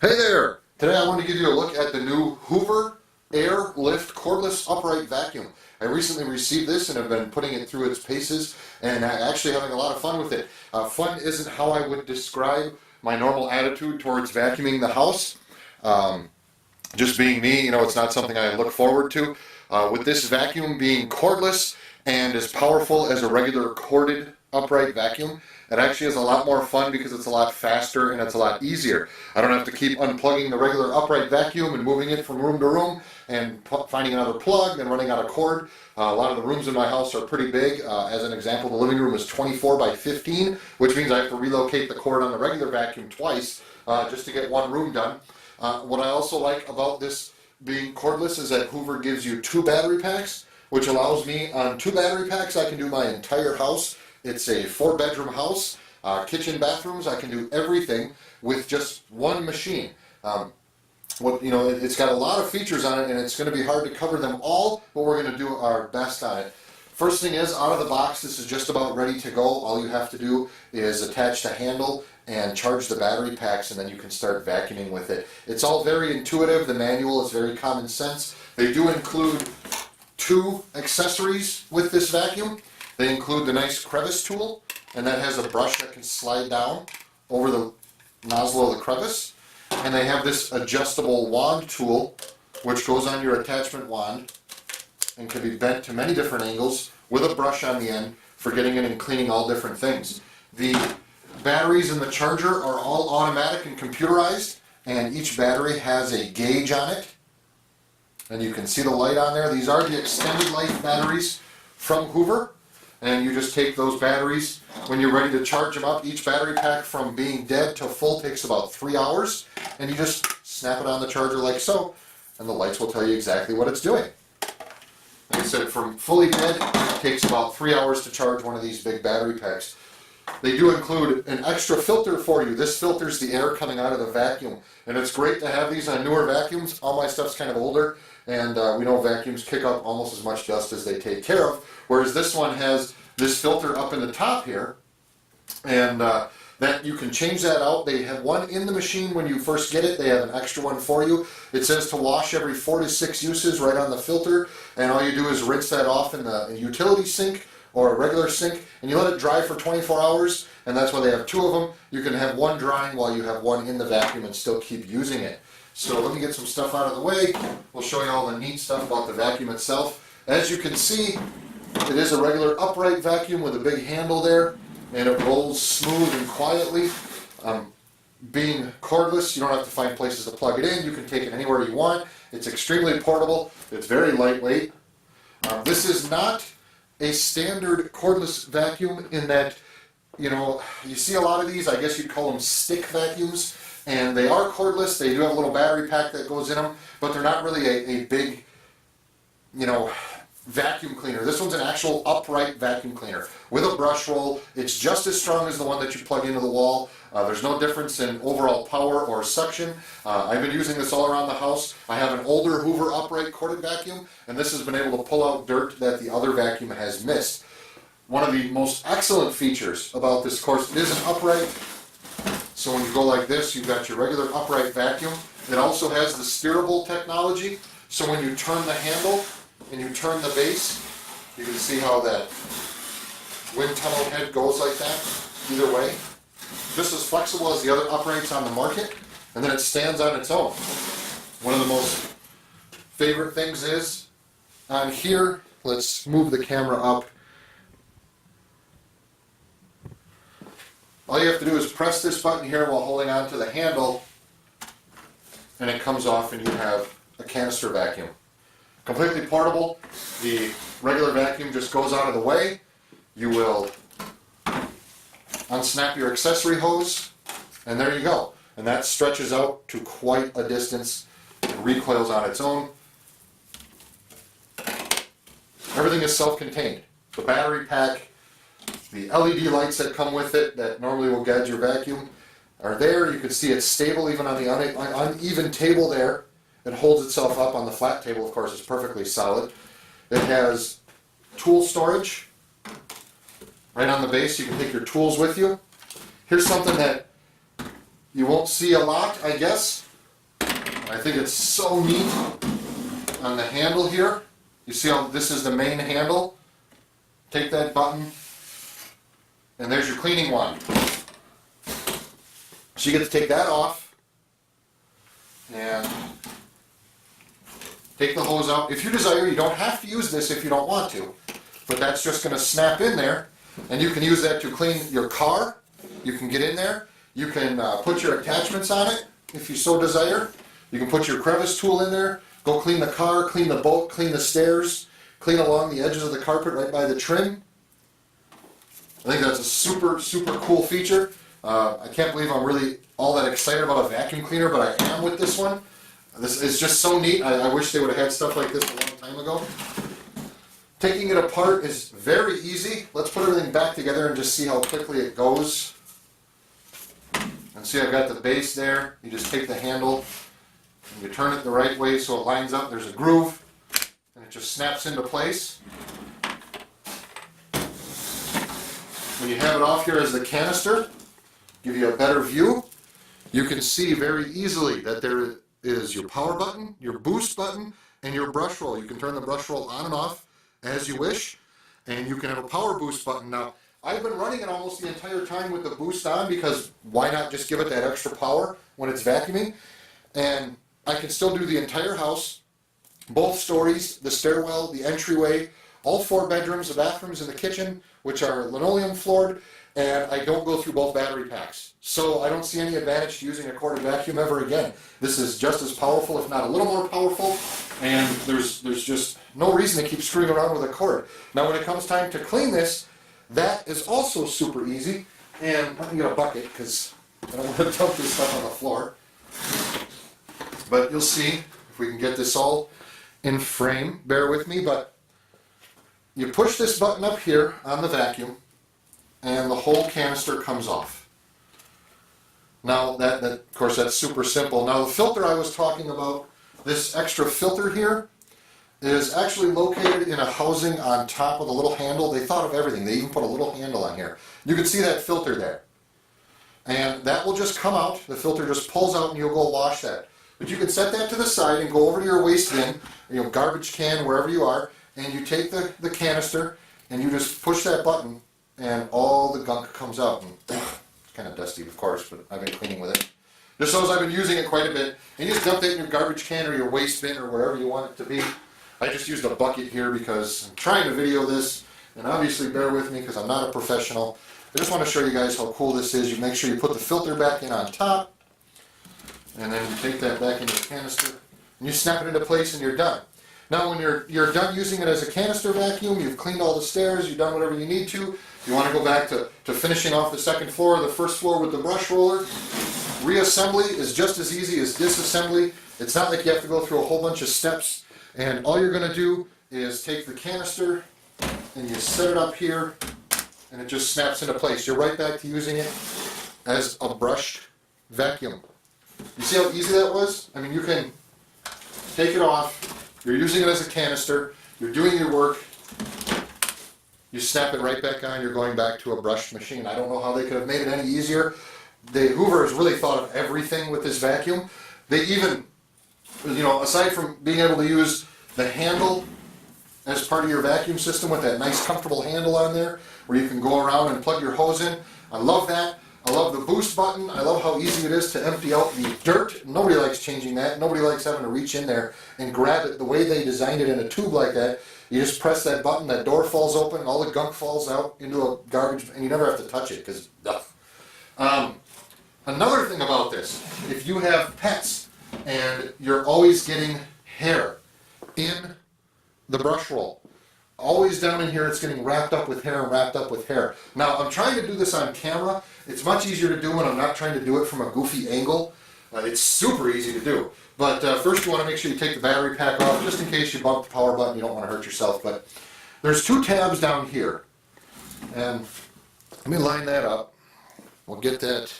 Hey there! Today I want to give you a look at the new Hoover Air Lift Cordless Upright Vacuum. I recently received this and have been putting it through its paces and actually having a lot of fun with it. Fun isn't how I would describe my normal attitude towards vacuuming the house. Just being me, it's not something I look forward to. With this vacuum being cordless and as powerful as a regular corded upright vacuum, it actually is a lot more fun because it's a lot faster and it's a lot easier. I don't have to keep unplugging the regular upright vacuum and moving it from room to room and finding another plug and running out of cord. A lot of the rooms in my house are pretty big. As an example, the living room is 24 by 15, which means I have to relocate the cord on the regular vacuum twice just to get one room done. What I also like about this being cordless is that Hoover gives you 2 battery packs, which allows me on 2 battery packs I can do my entire house. It's a 4-bedroom house, kitchen, bathrooms. I can do everything with just one machine. It's got a lot of features on it, and it's going to be hard to cover them all, but we're going to do our best on it. First thing is, out of the box, this is just about ready to go. All you have to do is attach the handle and charge the battery packs, and then you can start vacuuming with it. It's all very intuitive. The manual is very common sense. They do include 2 accessories with this vacuum. They include the nice crevice tool, and that has a brush that can slide down over the nozzle of the crevice. And they have this adjustable wand tool, which goes on your attachment wand and can be bent to many different angles with a brush on the end for getting in and cleaning all different things. The batteries in the charger are all automatic and computerized, and each battery has a gauge on it. And you can see the light on there. These are the extended life batteries from Hoover. And you just take those batteries when you're ready to charge them up. Each battery pack from being dead to full takes about 3 hours, and you just snap it on the charger like so, and the lights will tell you exactly what it's doing. Like I said, from fully dead, it takes about 3 hours to charge one of these big battery packs. They do include an extra filter for you. This filters the air coming out of the vacuum, and it's great to have these on newer vacuums. All my stuff's kind of older, and we know vacuums kick up almost as much dust as they take care of, whereas this one has this filter up in the top here, and that you can change that out. They have one in the machine when you first get it. They have an extra one for you. It says to wash every 4 to 6 uses right on the filter, and all you do is rinse that off in the utility sink or a regular sink, and you let it dry for 24 hours, and that's why they have 2 of them. You can have one drying while you have one in the vacuum and still keep using it. So let me get some stuff out of the way. We'll show you all the neat stuff about the vacuum itself. As you can see, it is a regular upright vacuum with a big handle there, and it rolls smooth and quietly. Being cordless, you don't have to find places to plug it in. You can take it anywhere you want. It's extremely portable. It's very lightweight. This is not a standard cordless vacuum in that, you see a lot of these, I guess you'd call them stick vacuums, and they are cordless. They do have a little battery pack that goes in them, but they're not really a big, vacuum cleaner. This one's an actual upright vacuum cleaner with a brush roll. It's just as strong as the one that you plug into the wall. There's no difference in overall power or suction. I've been using this all around the house. I have an older Hoover upright corded vacuum, and this has been able to pull out dirt that the other vacuum has missed. One of the most excellent features about this, of course, it is an upright. So when you go like this, you've got your regular upright vacuum. It also has the steerable technology, so when you turn the handle and you turn the base, you can see how that wind tunnel head goes like that, either way. Just as flexible as the other uprights on the market, and then it stands on its own. One of the most favorite things is, on here, let's move the camera up. All you have to do is press this button here while holding on to the handle, and it comes off and you have a canister vacuum. Completely portable. The regular vacuum just goes out of the way. You will unsnap your accessory hose, and there you go. And that stretches out to quite a distance and recoils on its own. Everything is self-contained. The battery pack, the LED lights that come with it that normally will guide your vacuum are there. You can see it's stable even on the uneven table there. It holds itself up. On the flat table, of course, it's perfectly solid. It has tool storage right on the base. You can take your tools with you. Here's something that you won't see a lot, I guess. I think it's so neat on the handle here. You see how this is the main handle? Take that button, and there's your cleaning wand. So you get to take that off, and take the hose out. If you desire, you don't have to use this if you don't want to, but that's just going to snap in there, and you can use that to clean your car. You can get in there. You can put your attachments on it if you so desire. You can put your crevice tool in there, go clean the car, clean the boat, clean the stairs, clean along the edges of the carpet right by the trim. I think that's a super, super cool feature. I can't believe I'm really all that excited about a vacuum cleaner, but I am with this one. This is just so neat. I wish they would have had stuff like this a long time ago. Taking it apart is very easy. Let's put everything back together and just see how quickly it goes. And see, I've got the base there. You just take the handle and you turn it the right way so it lines up. There's a groove and it just snaps into place. When you have it off here as the canister, give you a better view, you can see very easily that there is your power button, your boost button, and your brush roll. You can turn the brush roll on and off as you wish, and you can have a power boost button. Now, I've been running it almost the entire time with the boost on because why not just give it that extra power when it's vacuuming? And I can still do the entire house, both stories, the stairwell, the entryway, all 4 bedrooms, the bathrooms, and the kitchen, which are linoleum floored, and I don't go through both battery packs. So I don't see any advantage to using a corded vacuum ever again. This is just as powerful, if not a little more powerful, and there's just no reason to keep screwing around with a cord. Now when it comes time to clean this, that is also super easy, and let me get a bucket because I don't want to dump this stuff on the floor. But you'll see if we can get this all in frame. Bear with me, but you push this button up here on the vacuum, and the whole canister comes off. Now, that of course, that's super simple. Now, the filter I was talking about, this extra filter here, is actually located in a housing on top of the little handle. They thought of everything. They even put a little handle on here. You can see that filter there. And that will just come out. The filter just pulls out and you'll go wash that. But you can set that to the side and go over to your waste bin, garbage can, wherever you are, and you take the canister and you just push that button and all the gunk comes out. And it's kind of dusty, of course, but I've been cleaning with it. Just shows I've been using it quite a bit. And you just dump it in your garbage can or your waste bin or wherever you want it to be. I just used a bucket here because I'm trying to video this, and obviously bear with me because I'm not a professional. I just want to show you guys how cool this is. You make sure you put the filter back in on top, and then you take that back into the canister, and you snap it into place and you're done. Now when you're done using it as a canister vacuum, you've cleaned all the stairs, you've done whatever you need to, you want to go back to finishing off the second floor or the first floor with the brush roller. Reassembly is just as easy as disassembly. It's not like you have to go through a whole bunch of steps. And all you're going to do is take the canister and you set it up here and it just snaps into place. You're right back to using it as a brushed vacuum. You see how easy that was? I mean, you can take it off, you're using it as a canister, you're doing your work, you snap it right back on, you're going back to a brushed machine. I don't know how they could have made it any easier. Hoover has really thought of everything with this vacuum. They even, aside from being able to use the handle as part of your vacuum system with that nice comfortable handle on there where you can go around and plug your hose in. I love that. I love the boost button. I love how easy it is to empty out the dirt. Nobody likes changing that. Nobody likes having to reach in there and grab it. The way they designed it in a tube like that, you just press that button, that door falls open, and all the gunk falls out into a garbage, and you never have to touch it because, another thing about this, if you have pets and you're always getting hair in the brush roll, always down in here it's getting wrapped up with hair and wrapped up with hair. Now I'm trying to do this on camera. It's much easier to do when I'm not trying to do it from a goofy angle. It's super easy to do. But first you want to make sure you take the battery pack off just in case you bump the power button. You don't want to hurt yourself. But there's 2 tabs down here. And let me line that up. We'll get that,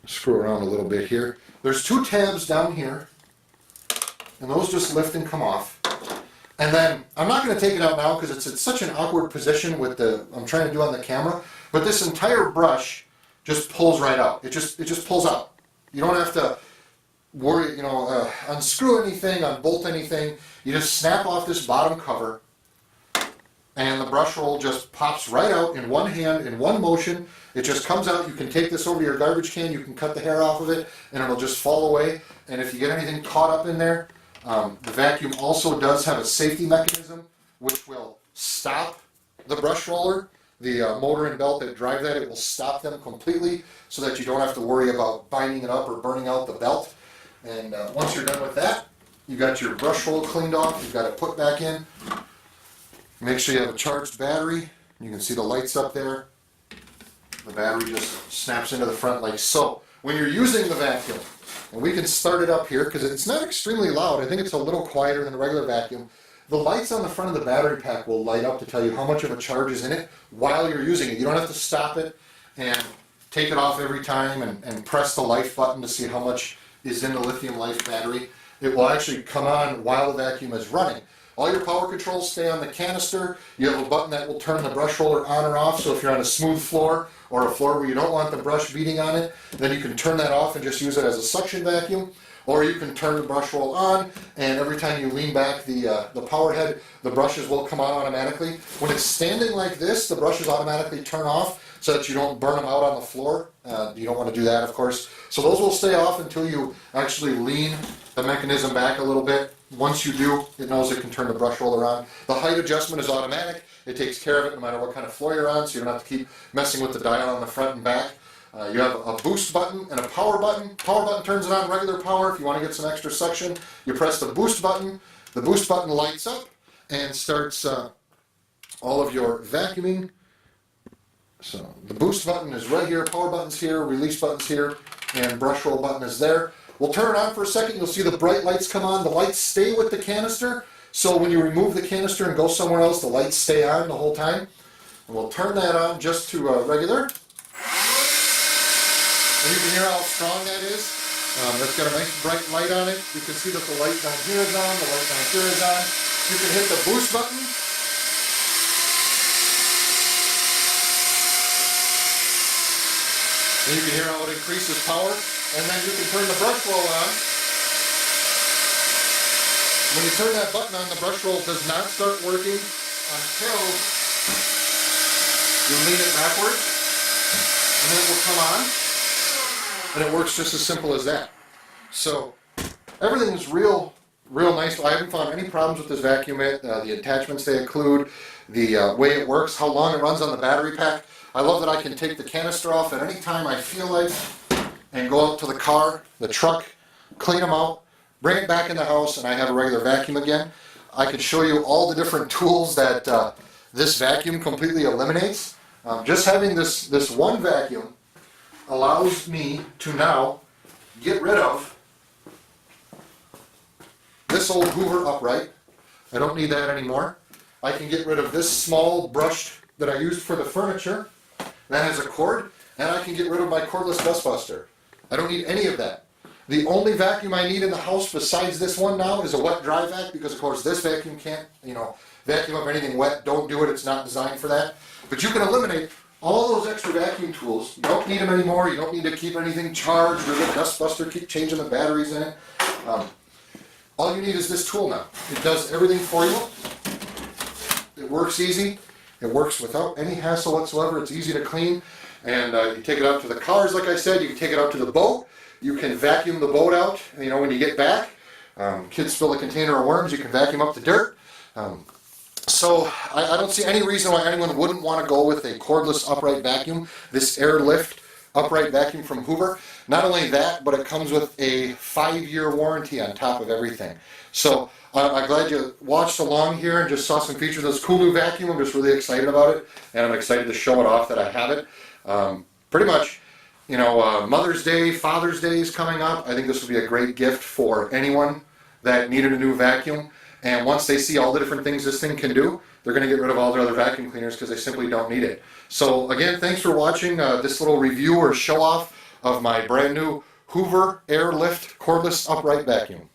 screw around a little bit here. There's 2 tabs down here. And those just lift and come off. And then, I'm not going to take it out now because it's at such an awkward position with I'm trying to do on the camera, but this entire brush just pulls right out. It just pulls out. You don't have to worry, unscrew anything, unbolt anything. You just snap off this bottom cover, and the brush roll just pops right out in one hand, in one motion. It just comes out. You can take this over to your garbage can, you can cut the hair off of it, and it'll just fall away. And if you get anything caught up in there, the vacuum also does have a safety mechanism which will stop the brush roller. The motor and belt that drive that, it will stop them completely so that you don't have to worry about binding it up or burning out the belt. And once you're done with that, you got your brush roll cleaned off, you've got it put back in. Make sure you have a charged battery. You can see the lights up there. The battery just snaps into the front like so. When you're using the vacuum, and we can start it up here because it's not extremely loud. I think it's a little quieter than a regular vacuum. The lights on the front of the battery pack will light up to tell you how much of a charge is in it while you're using it. You don't have to stop it and take it off every time and press the life button to see how much is in the lithium life battery. It will actually come on while the vacuum is running. All your power controls stay on the canister. You have a button that will turn the brush roller on or off, so if you're on a smooth floor or a floor where you don't want the brush beating on it, then you can turn that off and just use it as a suction vacuum. Or you can turn the brush roll on, and every time you lean back the power head, the brushes will come on automatically. When it's standing like this, the brushes automatically turn off so that you don't burn them out on the floor. You don't want to do that, of course. So those will stay off until you actually lean the mechanism back a little bit. Once you do, it knows it can turn the brush roller on. The height adjustment is automatic. It takes care of it no matter what kind of floor you're on, so you don't have to keep messing with the dial on the front and back. You have a boost button and a power button. Power button turns it on regular power. If you want to get some extra suction, you press the boost button. The boost button lights up and starts all of your vacuuming. So the boost button is right here, power button's here, release button's here, and brush roll button is there. We'll turn it on for a second. You'll see the bright lights come on. The lights stay with the canister, so when you remove the canister and go somewhere else, the lights stay on the whole time. And we'll turn that on just to regular. And you can hear how strong that is. That's got a nice bright light on it. You can see that the light down here is on, the light down here is on. You can hit the boost button. And you can hear how it increases power. And then you can turn the brush roll on. When you turn that button on, the brush roll does not start working until you lean it backwards. And then it will come on. And it works just as simple as that. So everything is real nice. I haven't found any problems with this vacuum yet. The attachments they include, the way it works, how long it runs on the battery pack. I love that I can take the canister off at any time I feel like and go out to the car, the truck, clean them out, bring it back in the house, and I have a regular vacuum again. I can show you all the different tools that this vacuum completely eliminates. Just having this one vacuum allows me to now get rid of this old Hoover upright. I don't need that anymore. I can get rid of this small brush that I used for the furniture that has a cord, and I can get rid of my cordless dustbuster. I don't need any of that. The only vacuum I need in the house besides this one now is a wet dry vac, because of course this vacuum can't, vacuum up anything wet. Don't do it, it's not designed for that. But you can eliminate all those extra vacuum tools. You don't need them anymore. You don't need to keep anything charged or the dustbuster, keep changing the batteries in it. All you need is this tool now. It does everything for you. It works easy. It works without any hassle whatsoever. It's easy to clean. And you take it out to the cars, like I said. You can take it out to the boat. You can vacuum the boat out, when you get back. Kids fill a container of worms, you can vacuum up the dirt. So I don't see any reason why anyone wouldn't want to go with a cordless upright vacuum, this airlift upright vacuum from Hoover. Not only that, but it comes with a 5-year warranty on top of everything. So I'm glad you watched along here and just saw some features of this cool new vacuum. I'm just really excited about it, and I'm excited to show it off that I have it. Pretty much, Mother's Day, Father's Day is coming up. I think this would be a great gift for anyone that needed a new vacuum. And once they see all the different things this thing can do, they're going to get rid of all their other vacuum cleaners because they simply don't need it. So again, thanks for watching this little review or show off of my brand new Hoover Airlift Cordless Upright Vacuum.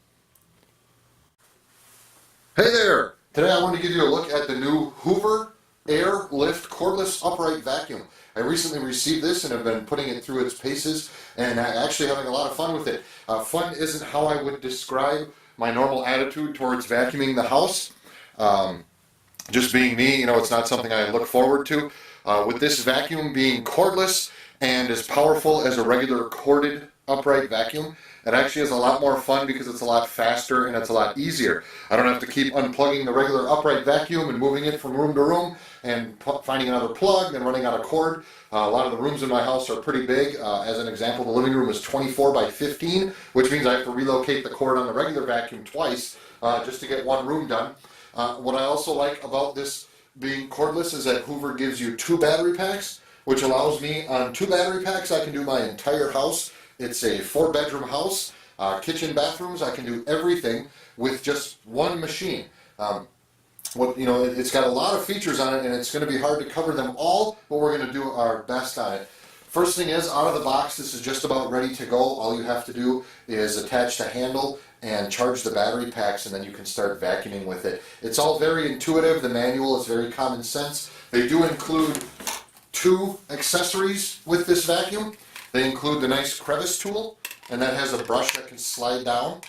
Hey there! Today I want to give you a look at the new Hoover air lift cordless upright vacuum. I recently received this and have been putting it through its paces and actually having a lot of fun with it. Fun isn't how I would describe my normal attitude towards vacuuming the house. Just being me, you know, it's not something I look forward to. With this vacuum being cordless and as powerful as a regular corded upright vacuum, it actually is a lot more fun because it's a lot faster and it's a lot easier. I don't have to keep unplugging the regular upright vacuum and moving it from room to room and finding another plug and running out of cord. A lot of the rooms in my house are pretty big. As an example, the living room is 24 by 15, which means I have to relocate the cord on the regular vacuum twice just to get one room done. What I also like about this being cordless is that Hoover gives you 2 battery packs, which allows me on 2 battery packs I can do my entire house. It's a 4-bedroom house, kitchen, bathrooms. I can do everything with just one machine. It's got a lot of features on it, and it's going to be hard to cover them all, but we're going to do our best on it. First thing is, out of the box, this is just about ready to go. All you have to do is attach the handle and charge the battery packs, and then you can start vacuuming with it. It's all very intuitive. The manual is very common sense. They do include 2 accessories with this vacuum. They include the nice crevice tool, and that has a brush that can slide down